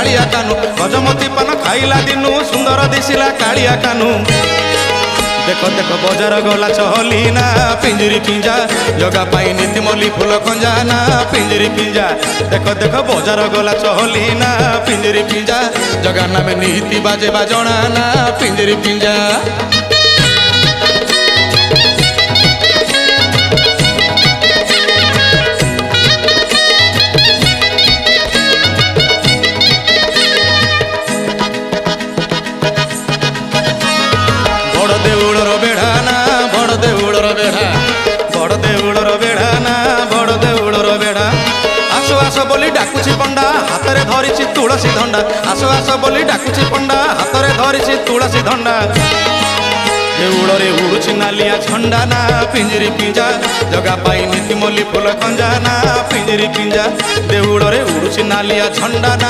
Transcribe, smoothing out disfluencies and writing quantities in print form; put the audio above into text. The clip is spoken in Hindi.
कालिया कानू गजमती पान खाइला दिनू सुंदर दिसिला कालिया कानू देख देख बजार गला चहली ना पिंजरी पिंजा जगा पाई नीति मल्ली फूल कंजा ना पिंजरी पिंजा देख देख बजार गला चहली ना पिंजरी पिंजा जगा नाम नीति बाजे बाजना ना पिंजरी पिंजा बड़ देउलर बेढ़ा ना बड़ देउलर बेढ़ा बड़ देउलर बेढ़ा ना बड़ देउलर बेढ़ा आसो आसो बोली डाकुची पंडा हाथ में धरिची तुलसी धंडा आसो आसो बोली डाकुची पंडा हाथ में धरिची तुलसी धंडा देउलरे उड़ुची नालिया झंडा ना पिंजरी पिंजा जगा पाई नीति मल्ली फूल कंजा ना पिंजरी पिंजा देउलरे उड़ुची नालिया झंडा ना